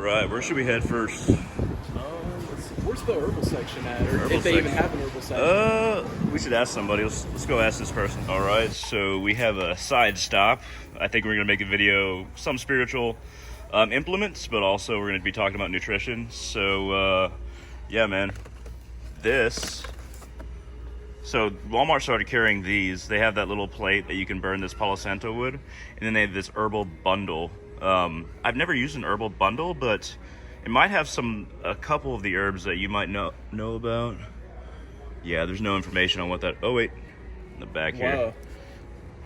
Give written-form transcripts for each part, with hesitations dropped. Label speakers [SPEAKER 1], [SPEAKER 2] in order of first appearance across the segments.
[SPEAKER 1] right, where should we head first?
[SPEAKER 2] Where's the herbal section at, or if they even have an herbal section?
[SPEAKER 1] We should ask somebody. Let's go ask this person. All right, so we have a side stop. I think we're gonna make a video, some spiritual implements, but also we're gonna be talking about nutrition. So, yeah, man, So Walmart started carrying these. They have that little plate that you can burn this Palo Santo wood, and then they have this herbal bundle. I've never used an herbal bundle, but it might have a couple of the herbs that you might know about. Yeah, there's no information on what that. Oh wait, in the back here.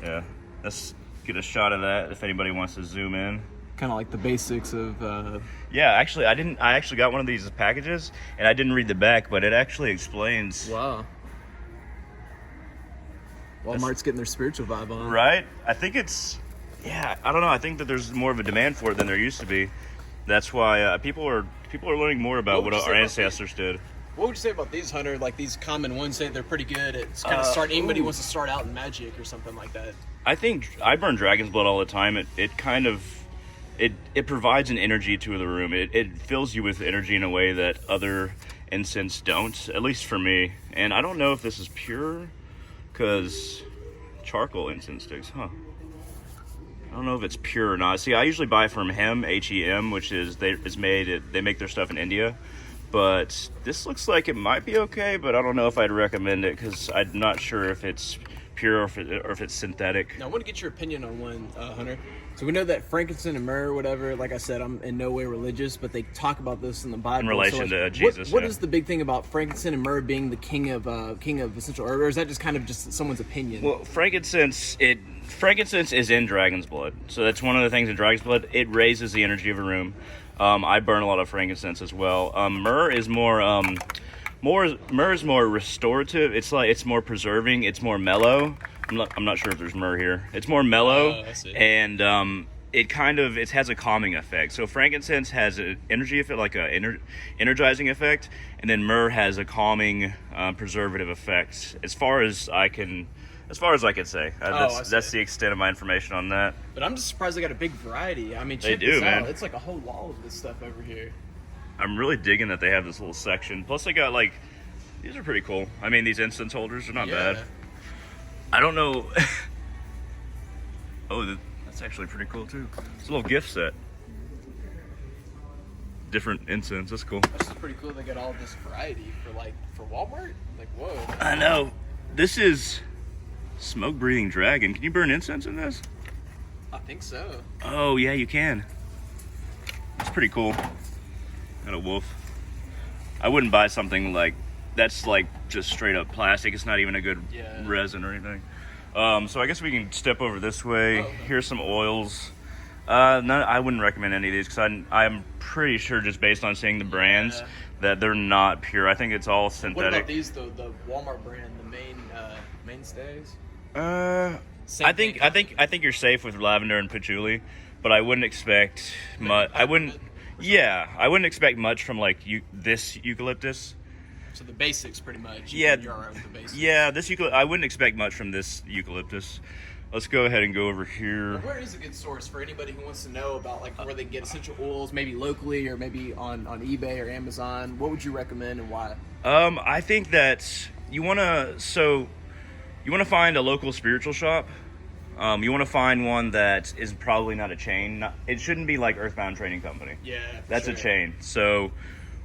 [SPEAKER 1] Yeah, let's get a shot of that if anybody wants to zoom in.
[SPEAKER 2] Kind of like the basics of.
[SPEAKER 1] Yeah, actually, I actually got one of these packages, and I didn't read the back, but it actually explains.
[SPEAKER 2] Wow. Walmart's getting their spiritual vibe on.
[SPEAKER 1] Right? I think it's. Yeah, I don't know. I think that there's more of a demand for it than there used to be. That's why people are learning more about what our ancestors did.
[SPEAKER 2] What would you say about these, Hunter? Like these common ones, say they're pretty good. It's kind of start anybody wants to start out in magic or something like that.
[SPEAKER 1] I think I burn dragon's blood all the time. It kind of provides an energy to the room. It fills you with energy in a way that other incense don't. At least for me. And I don't know if this is pure, because charcoal incense sticks, huh? I don't know if it's pure or not. See, I usually buy from Hem, H-E-M, which they make their stuff in India. But this looks like it might be okay, but I don't know if I'd recommend it because I'm not sure if it's pure or if it's synthetic.
[SPEAKER 2] Now, I want to get your opinion on one, Hunter. So we know that frankincense and myrrh, whatever, like I said, I'm in no way religious, but they talk about this in the Bible.
[SPEAKER 1] In relation to Jesus.
[SPEAKER 2] What is the big thing about frankincense and myrrh being the king of essential herbs, or is that just kind of just someone's opinion?
[SPEAKER 1] Well, frankincense is in dragon's blood. So that's one of the things in dragon's blood. It raises the energy of a room. I burn a lot of frankincense as well. Myrrh is more restorative. It's more preserving. It's more mellow. I'm not sure if there's myrrh here. It's more mellow, and it has a calming effect. So frankincense has an energy effect, like a energizing effect, and then myrrh has a calming, preservative effect. As far as I can say, that's the extent of my information on that.
[SPEAKER 2] But I'm just surprised they got a big variety. I mean, check
[SPEAKER 1] they do,
[SPEAKER 2] this
[SPEAKER 1] man.
[SPEAKER 2] out. It's like a whole wall of this stuff over here.
[SPEAKER 1] I'm really digging that they have this little section. Plus, they got these are pretty cool. I mean, these incense holders are not bad. I don't know. Oh, that's actually pretty cool too. It's a little gift set. Different incense. That's cool.
[SPEAKER 2] That's just pretty cool. They got all this variety for Walmart. Like, whoa.
[SPEAKER 1] I know. This is smoke breathing dragon. Can you burn incense in this?
[SPEAKER 2] I think so.
[SPEAKER 1] Oh yeah, you can. It's pretty cool. Got a wolf. I wouldn't buy something that's just straight up plastic. It's not even a good resin or anything. So I guess we can step over this way. Here's some oils. I wouldn't recommend any of these because I'm pretty sure, just based on seeing the brands, that they're not pure. I think it's all synthetic.
[SPEAKER 2] What about these though? The Walmart brand, the mainstays.
[SPEAKER 1] I think you're safe with lavender and patchouli, but I wouldn't expect much. I wouldn't expect much from this eucalyptus.
[SPEAKER 2] So the basics, pretty much.
[SPEAKER 1] Yeah.
[SPEAKER 2] You're all right with the basics.
[SPEAKER 1] Yeah, I wouldn't expect much from this eucalyptus. Let's go ahead and go over here.
[SPEAKER 2] Where is a good source for anybody who wants to know about where they can get essential oils, maybe locally or maybe on eBay or Amazon? What would you recommend and why?
[SPEAKER 1] I think that you want to find a local spiritual shop. You want to find one that is probably not a chain. It shouldn't be like Earthbound Trading Company.
[SPEAKER 2] Yeah,
[SPEAKER 1] that's a chain. So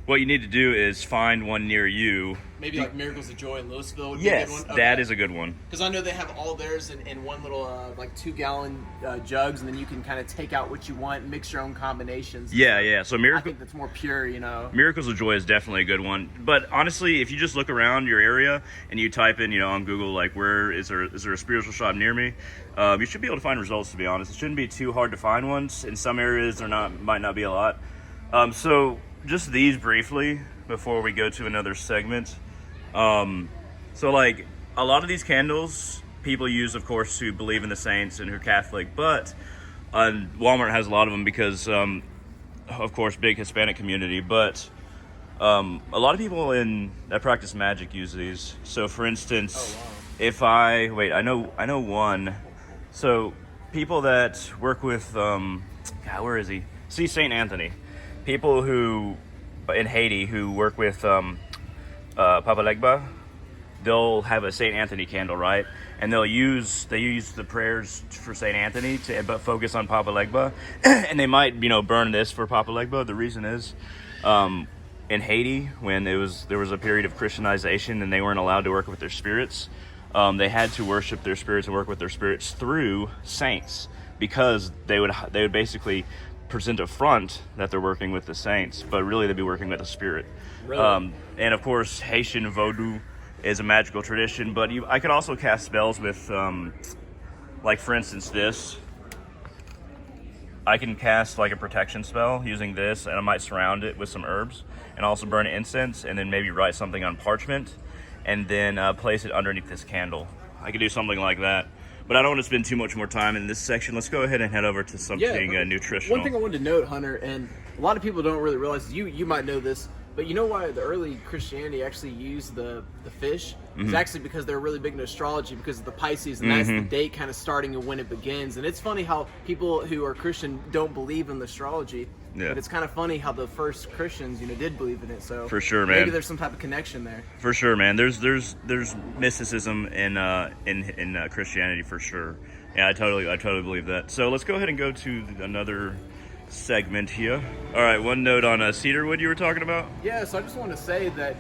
[SPEAKER 1] what you need to do is find one near you.
[SPEAKER 2] Maybe like Miracles of Joy in Louisville would
[SPEAKER 1] be a
[SPEAKER 2] good one?
[SPEAKER 1] Okay. That is a good one.
[SPEAKER 2] Because I know they have all theirs in one little 2-gallon jugs, and then you can kind of take out what you want, mix your own combinations.
[SPEAKER 1] Yeah. So
[SPEAKER 2] I think that's more pure,
[SPEAKER 1] Miracles of Joy is definitely a good one. But honestly, if you just look around your area and you type in, on Google, where is there a spiritual shop near me, you should be able to find results, to be honest. It shouldn't be too hard to find ones. In some areas, there might not be a lot. So just these briefly before we go to another segment. So a lot of these candles people use, of course, who believe in the saints and who are Catholic, but Walmart has a lot of them because, of course, big Hispanic community, but a lot of people that practice magic use these. So for instance, I know one. So people that work with, where is he? See, St. Anthony. people who in Haiti who work with Papa Legba, they'll have a Saint Anthony candle, right? And they use the prayers for Saint Anthony but focus on Papa Legba, and they might burn this for Papa Legba. The reason is, in Haiti, when there was a period of Christianization and they weren't allowed to work with their spirits, they had to worship their spirits and work with their spirits through saints, because they would basically present a front that they're working with the saints, but really they'd be working with the spirit.
[SPEAKER 2] Really?
[SPEAKER 1] And of course, Haitian voodoo is a magical tradition, but I could also cast spells with, like for instance this. I can cast like a protection spell using this, and I might surround it with some herbs, and also burn incense, and then maybe write something on parchment, and then place it underneath this candle. I could do something like that. But I don't want to spend too much more time in this section. Let's go ahead and head over to something nutritional.
[SPEAKER 2] One thing I wanted to note, Hunter, and a lot of people don't really realize, you might know this, but you know why the early Christianity actually used the fish? It's actually because they're really big in astrology, because of the Pisces, and that's the date kind of starting and when it begins. And it's funny how people who are Christian don't believe in the astrology, but it's kind of funny how the first Christians, did believe in it. So
[SPEAKER 1] for sure, man,
[SPEAKER 2] maybe there's some type of connection there. For
[SPEAKER 1] sure, man. There's mysticism in Christianity for sure. Yeah, I totally believe that. So let's go ahead and go to another segment here. All right, one note on cedarwood you were talking about.
[SPEAKER 2] Yeah, so I just want to say that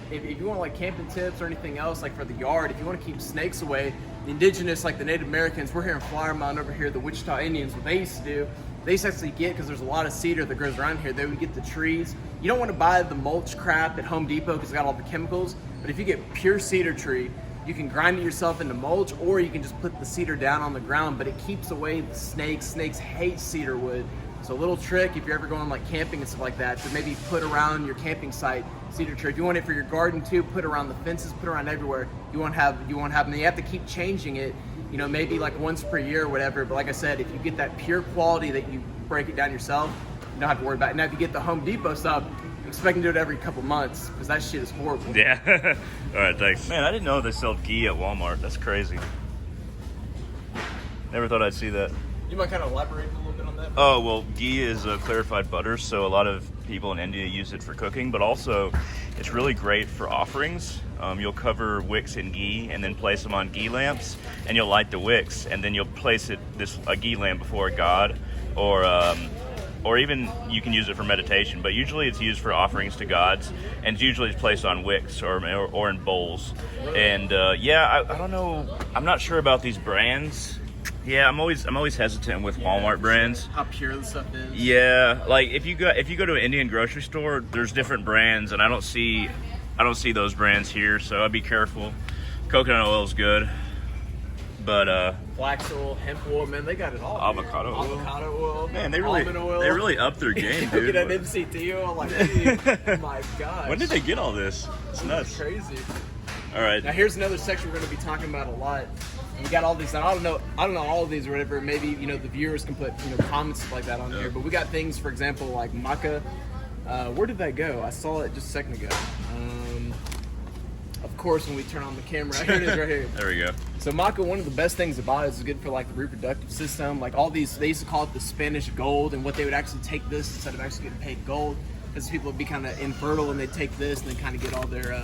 [SPEAKER 2] if you want like camping tips or anything else like for the yard, if you want to keep snakes away, the indigenous, like the Native Americans, we're here in Flower Mound over here, the Wichita Indians, what they used to do, they used to actually get, because there's a lot of cedar that grows around here, they would get the trees. You don't want to buy the mulch crap at Home Depot because it's got all the chemicals, but if you get pure cedar tree, you can grind it yourself into mulch, or you can just put the cedar down on the ground, but it keeps away the snakes. Snakes hate cedar wood. So a little trick, if you're ever going like camping and stuff like that, to maybe put around your camping site cedar tree. If you want it for your garden too, put around the fences, put around everywhere. You won't have them. You have to keep changing it, maybe like once per year or whatever. But like I said, if you get that pure quality that you break it down yourself, you don't have to worry about it. Now if you get the Home Depot stuff, expect to do it every couple months, because that shit is horrible.
[SPEAKER 1] Yeah. All right, thanks. Man, I didn't know they sell ghee at Walmart. That's crazy. Never thought I'd see that.
[SPEAKER 2] You might kind of elaborate a little bit on that?
[SPEAKER 1] Oh, well, ghee is a clarified butter, so a lot of people in India use it for cooking, but also it's really great for offerings. You'll cover wicks in ghee and then place them on ghee lamps, and you'll light the wicks, and then you'll place a ghee lamp before God, or even you can use it for meditation, but usually it's used for offerings to gods, and usually it's placed on wicks or in bowls. And I don't know, I'm not sure about these brands. Yeah, I'm always hesitant with Walmart brands.
[SPEAKER 2] How pure the stuff is.
[SPEAKER 1] Yeah, like if you go to an Indian grocery store, there's different brands, and I don't see those brands here, so I'd be careful. Coconut oil is good, but
[SPEAKER 2] flax oil, hemp oil, man, they got it all.
[SPEAKER 1] Avocado
[SPEAKER 2] oil,
[SPEAKER 1] man, they
[SPEAKER 2] oil.
[SPEAKER 1] really upped their game, dude.
[SPEAKER 2] Look at that MCT oil, like, oh my gosh.
[SPEAKER 1] When did they get all this? It's nuts.
[SPEAKER 2] It's crazy.
[SPEAKER 1] All right.
[SPEAKER 2] Now here's another section we're going to be talking about a lot. We got all these. I don't know all of these or whatever. Maybe the viewers can put comments stuff like that on here. But we got things, for example, like maca. Where did that go? I saw it just a second ago. Of course, when we turn on the camera, here it is, right here.
[SPEAKER 1] There we go.
[SPEAKER 2] So maca, one of the best things about it is it's good for like the reproductive system. Like all these, they used to call it the Spanish gold, and what they would actually take this instead of actually getting paid gold, because people would be kind of infertile and they'd take this and then kind of get all their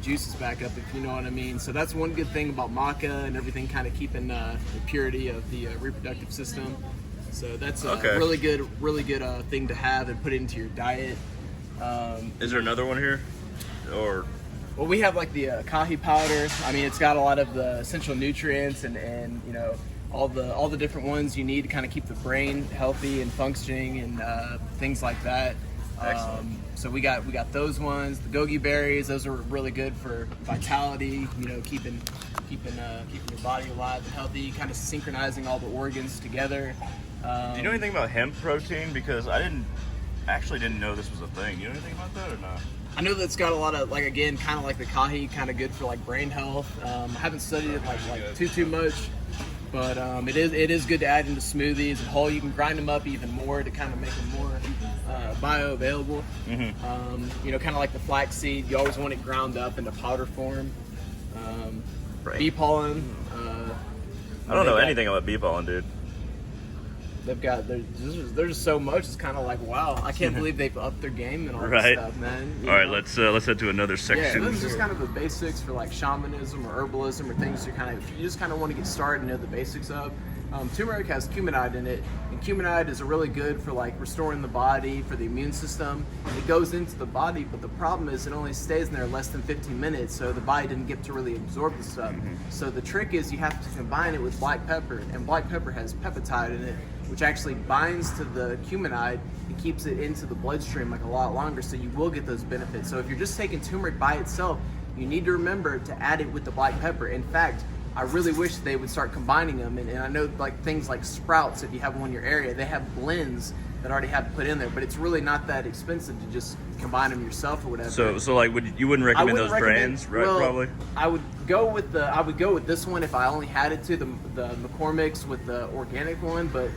[SPEAKER 2] juices back up, if you know what I mean. So that's one good thing about maca and everything, kind of keeping the purity of the reproductive system. So that's a really good thing to have and put into your diet.
[SPEAKER 1] Is there another one here, or?
[SPEAKER 2] Well, we have like the kahi powder. I mean, it's got a lot of the essential nutrients and all the different ones you need to kind of keep the brain healthy and functioning and things like that. So we got those ones, the goji berries. Those are really good for vitality. Keeping your body alive and healthy. Kind of synchronizing all the organs together.
[SPEAKER 1] Do you know anything about hemp protein? Because I didn't know this was a thing. You know anything about that or not?
[SPEAKER 2] I know that's got a lot of, like, again, kind of like the kahi, kind of good for like brain health. I haven't studied it like too much, but it is good to add into smoothies and whole. You can grind them up even more to kind of make them more bioavailable. Kind of like the flaxseed. You always want it ground up into powder form. Bee pollen.
[SPEAKER 1] I don't know anything about bee pollen, dude.
[SPEAKER 2] there's just so much. It's kind of like, wow, I can't believe they've upped their game and all this
[SPEAKER 1] Right.
[SPEAKER 2] stuff, man.
[SPEAKER 1] All right, let's head to another
[SPEAKER 2] Yeah,
[SPEAKER 1] section.
[SPEAKER 2] this is just kind of the basics for like shamanism or herbalism or things if you just kind of want to get started and know the basics of. Turmeric has cuminide in it, and cuminide is really good for like restoring the body, for the immune system. It goes into the body, but the problem is it only stays in there less than 15 minutes, so the body didn't get to really absorb the stuff. So the trick is you have to combine it with black pepper, and black pepper has peptide in it, which actually binds to the cuminide and keeps it into the bloodstream like a lot longer, so you will get those benefits. So if you're just taking turmeric by itself, you need to remember to add it with the black pepper. In fact, I really wish they would start combining them, and I know like things like Sprouts, if you have one in your area, they have blends that already have put in there, but it's really not that expensive to just combine them yourself or whatever.
[SPEAKER 1] So like, you wouldn't recommend those brands, right?
[SPEAKER 2] Well,
[SPEAKER 1] Probably.
[SPEAKER 2] I would go with this one if I only had it to the McCormick's with the organic one, but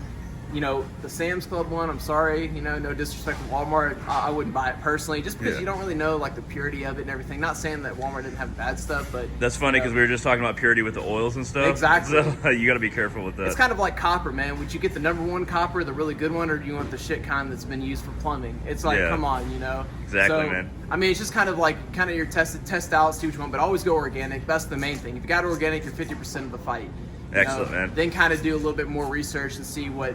[SPEAKER 2] you know, the Sam's Club one, I'm sorry, you know, no disrespect to Walmart, I wouldn't buy it personally, just because you don't really know like the purity of it and everything. Not saying that Walmart didn't have bad stuff, but
[SPEAKER 1] That's funny because we were just talking about purity with the oils and stuff.
[SPEAKER 2] Exactly.
[SPEAKER 1] So you got to be careful with that.
[SPEAKER 2] it's kind of like copper, man. Would you get the #1 copper, the really good one, or do you want the shit kind that's been used for plumbing? It's like, come on, you know.
[SPEAKER 1] Exactly,
[SPEAKER 2] so,
[SPEAKER 1] man.
[SPEAKER 2] I mean, it's just kind of your test out, see what you want, but always go organic. That's the main thing. If you got organic, you're 50% of the fight.
[SPEAKER 1] Excellent, man.
[SPEAKER 2] Then kind of do a little bit more research and see what,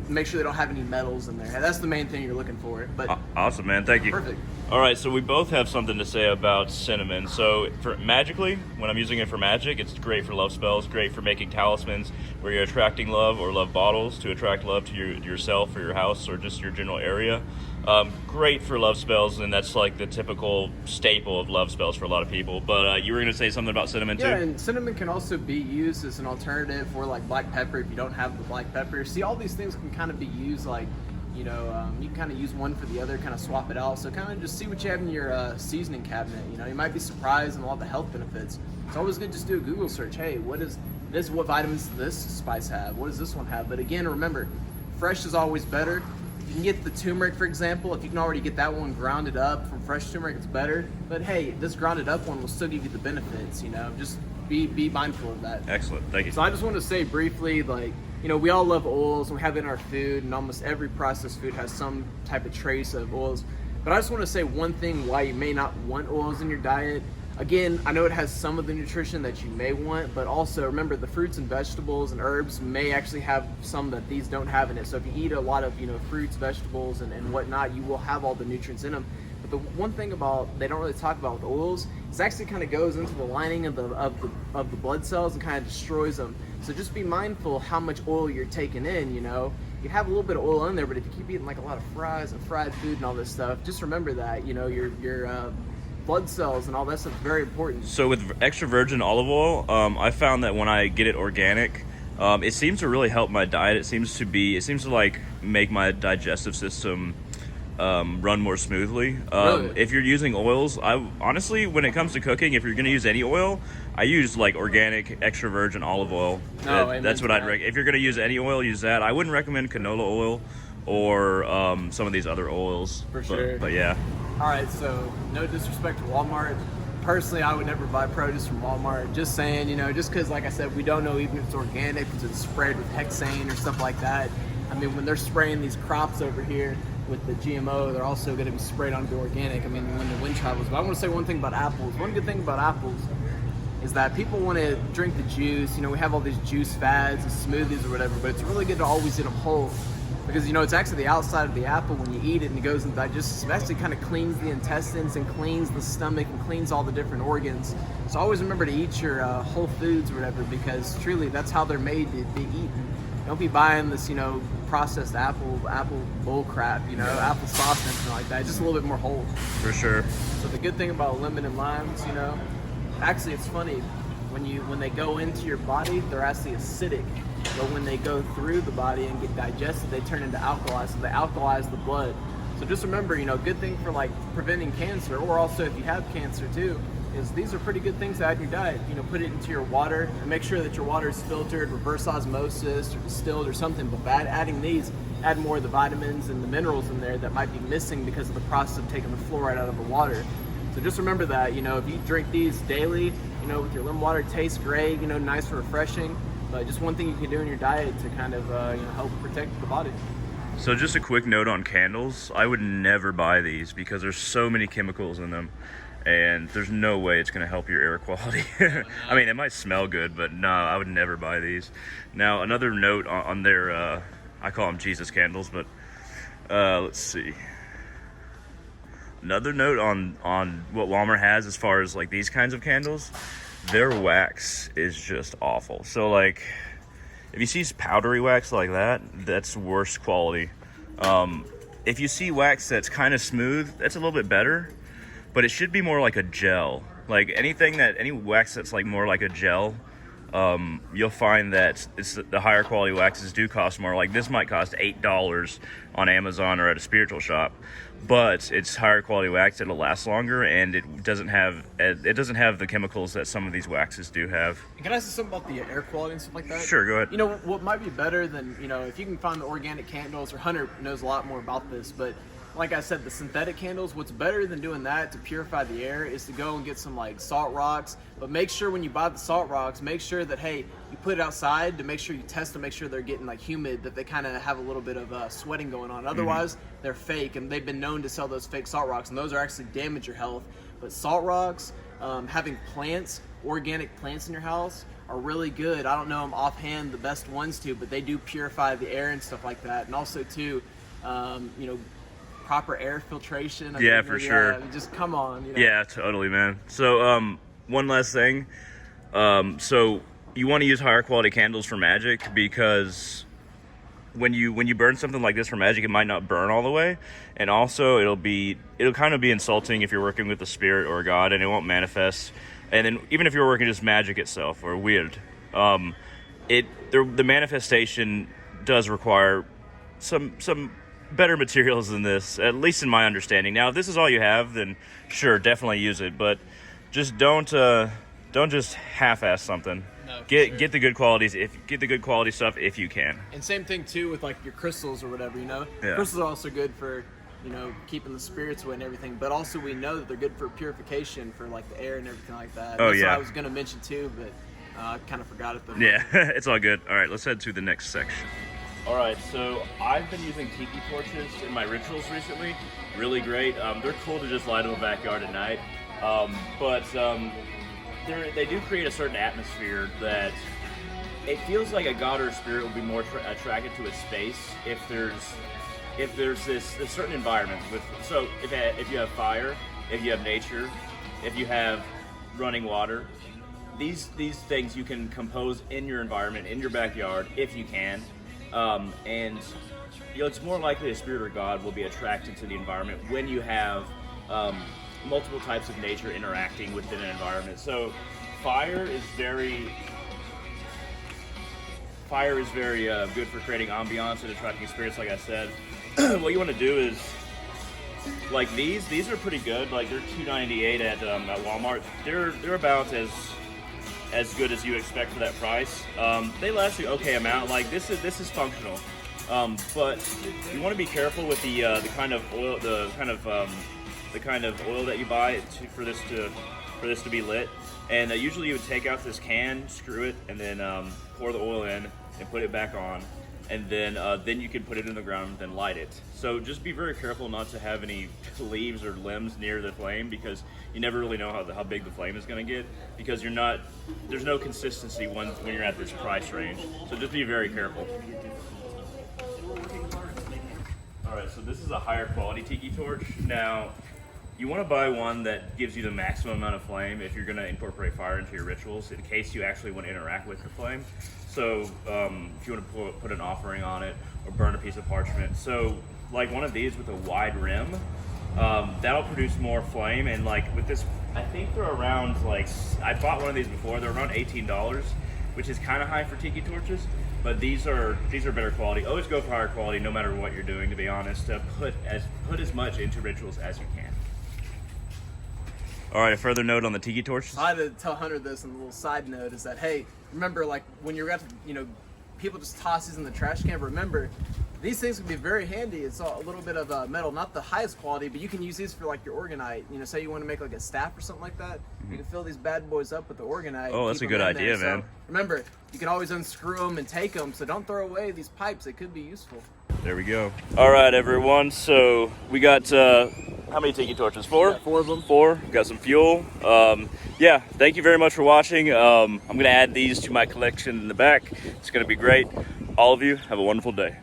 [SPEAKER 2] make sure they don't have any metals in there. That's the main thing you're looking for. But
[SPEAKER 1] Awesome, man. Thank you.
[SPEAKER 2] Perfect.
[SPEAKER 1] All right, so we both have something to say about cinnamon. So magically, when I'm using it for magic, it's great for love spells, great for making talismans where you're attracting love, or love bottles to attract love to yourself or your house or just your general area. Great for love spells, and that's like the typical staple of love spells for a lot of people. But you were going to say something about cinnamon too?
[SPEAKER 2] Yeah, and cinnamon can also be used as an alternative for like black pepper if you don't have the black pepper. See, all these things can kind of be used like, you can kind of use one for the other, kind of swap it out. So kind of just see what you have in your seasoning cabinet. You might be surprised in all the health benefits. It's always good to just do a Google search. Hey, what vitamins does this spice have? What does this one have? But again, remember, fresh is always better. You can get the turmeric, for example. If you can already get that one grounded up from fresh turmeric, it's better. But hey, this grounded up one will still give you the benefits. Just be mindful of that.
[SPEAKER 1] Excellent, thank you.
[SPEAKER 2] So I just want to say briefly, like, we all love oils, and we have it in our food, and almost every processed food has some type of trace of oils. But I just want to say one thing why you may not want oils in your diet. Again, I know it has some of the nutrition that you may want, but also remember the fruits and vegetables and herbs may actually have some that these don't have in it. So if you eat a lot of, fruits, vegetables, and whatnot, you will have all the nutrients in them. But the one thing they don't really talk about with oils is actually kind of goes into the lining of the blood cells and kind of destroys them. So just be mindful how much oil you're taking in. You have a little bit of oil in there, but if you keep eating like a lot of fries and fried food and all this stuff, just remember that your blood cells and all that stuff is very important.
[SPEAKER 1] So with extra virgin olive oil, I found that when I get it organic, it seems to really help my diet. It seems to like make my digestive system run more smoothly.
[SPEAKER 2] Really?
[SPEAKER 1] If you're using oils, I honestly, when it comes to cooking, if you're going to use any oil, I use like organic extra virgin olive oil. That's what I'd recommend. If you're going to use any oil, use that. I wouldn't recommend canola oil or some of these other oils.
[SPEAKER 2] For sure.
[SPEAKER 1] But yeah.
[SPEAKER 2] All right, so no disrespect to Walmart. Personally, I would never buy produce from Walmart. Just saying, just because, like I said, we don't know even if it's organic, because it's sprayed with hexane or stuff like that. I mean, when they're spraying these crops over here with the GMO, they're also going to be sprayed onto the organic. I mean, when the wind travels. But I want to say one thing about apples. One good thing about apples is that people want to drink the juice. We have all these juice fads and smoothies or whatever, but it's really good to always eat them whole. Because, it's actually the outside of the apple when you eat it and it goes and digests. It actually kind of cleans the intestines and cleans the stomach and cleans all the different organs. So always remember to eat your whole foods or whatever, because truly that's how they're made to be eaten. Don't be buying this, processed apple bull crap, apple sauce and anything like that. Just a little bit more whole.
[SPEAKER 1] For sure.
[SPEAKER 2] So the good thing about lemon and limes, actually it's funny, when they go into your body, they're actually acidic. But when they go through the body and get digested, they turn into alkali, so they alkalize the blood. So just remember, good thing for like preventing cancer, or also if you have cancer too, is these are pretty good things to add in your diet. Put it into your water and make sure that your water is filtered, reverse osmosis, or distilled or something. But by adding these, add more of the vitamins and the minerals in there that might be missing because of the process of taking the fluoride out of the water. So just remember that, if you drink these daily, with your lemon water, it tastes great, nice and refreshing. But just one thing you can do in your diet to kind of help protect the body.
[SPEAKER 1] So just a quick note on candles. I would never buy these because there's so many chemicals in them, and there's no way it's going to help your air quality. I mean, it might smell good, but no, I would never buy these. Now, another note on their, I call them Jesus candles, but let's see. Another note on what Walmart has as far as like these kinds of candles, their wax is just awful. So like, if you see powdery wax like that, that's worse quality. If you see wax that's kind of smooth, that's a little bit better, but it should be more like a gel. Like any wax that's like more like a gel, you'll find that the higher quality waxes do cost more. Like this might cost $8 on Amazon or at a spiritual shop, but it's higher quality wax. It'll last longer, and it doesn't have the chemicals that some of these waxes do have.
[SPEAKER 2] And can I say something about the air quality and stuff like that?
[SPEAKER 1] Sure, go ahead.
[SPEAKER 2] You know what might be better than, if you can find the organic candles, or Hunter knows a lot more about this, but like I said, the synthetic candles, what's better than doing that to purify the air is to go and get some like salt rocks. But make sure when you buy the salt rocks, make sure that, hey, you put it outside to make sure you test to make sure they're getting like humid, that they kind of have a little bit of sweating going on. Otherwise, they're fake, and they've been known to sell those fake salt rocks, and those are actually damage your health. But salt rocks, having plants, organic plants in your house are really good. I don't know them offhand the best ones to, but they do purify the air and stuff like that. And also too, proper air filtration.
[SPEAKER 1] Yeah, for sure.
[SPEAKER 2] Just come on.
[SPEAKER 1] Yeah, totally, man. So one last thing. So you want to use higher quality candles for magic, because when you burn something like this for magic, it might not burn all the way, and also it'll kind of be insulting if you're working with a spirit or a god, and it won't manifest. And then even if you're working just magic itself or weird, the manifestation does require some better materials than this, at least in my understanding. Now, if this is all you have, then sure, definitely use it, but just don't just half-ass something.
[SPEAKER 2] No,
[SPEAKER 1] get the good qualities. Get the good quality stuff if you can.
[SPEAKER 2] And same thing too with like your crystals or whatever.
[SPEAKER 1] Yeah.
[SPEAKER 2] Crystals are also good for keeping the spirits away and everything, but also we know that they're good for purification for like the air and everything like that.
[SPEAKER 1] Oh,
[SPEAKER 2] That's
[SPEAKER 1] yeah.
[SPEAKER 2] what I was gonna mention too, but I kind of forgot it. But
[SPEAKER 1] Yeah, it's all good. All right, let's head to the next section. All right, so I've been using tiki torches in my rituals recently. Really great. They're cool to just light in the backyard at night, but they do create a certain atmosphere that it feels like a god or a spirit will be more attracted to a space if there's this certain environment. So if you have fire, if you have nature, if you have running water, these things you can compose in your environment, in your backyard, if you can. And it's more likely a spirit or god will be attracted to the environment when you have multiple types of nature interacting within an environment. So fire is very good for creating ambiance and attracting spirits, like I said. What you want to do is, like these are pretty good. Like they're $2.98 at Walmart. They're about as good as you expect for that price. They last the okay amount. Like this is functional, but you want to be careful with the kind of oil, the kind of oil that you buy for this to be lit. And usually you would take out this can, screw it, and then pour the oil in and put it back on, and then you can put it in the ground and then light it. So just be very careful not to have any leaves or limbs near the flame, because you never really know how big the flame is going to get, because there's no consistency when you're at this price range. So just be very careful. All right, so this is a higher quality tiki torch. Now, you want to buy one that gives you the maximum amount of flame if you're going to incorporate fire into your rituals, in case you actually want to interact with the flame. So if you want to put an offering on it or burn a piece of parchment. So like one of these with a wide rim, that'll produce more flame. And like with this, I think they're around, like, I bought one of these before, they're around $18, which is kind of high for tiki torches. But these are better quality. Always go for higher quality no matter what you're doing, to be honest. Put as much into rituals as you can. All right, a further note on the tiki torches.
[SPEAKER 2] I had to tell Hunter this, and a little side note is that, hey, remember, like when you're at, people just toss these in the trash can. Remember, These things can be very handy. It's a little bit of metal, not the highest quality, but you can use these for like your orgonite. You know, say you want to make like a staff or something like that. You can fill these bad boys up with the orgonite.
[SPEAKER 1] Oh, that's a good idea, man.
[SPEAKER 2] So remember, you can always unscrew them and take them, so don't throw away these pipes. They could be useful.
[SPEAKER 1] There we go. All right, everyone. So we got how many tiki torches? 4?
[SPEAKER 2] Yeah, 4 of them.
[SPEAKER 1] 4. Got some fuel. Yeah, thank you very much for watching. I'm gonna add these to my collection in the back. It's gonna be great. All of you have a wonderful day.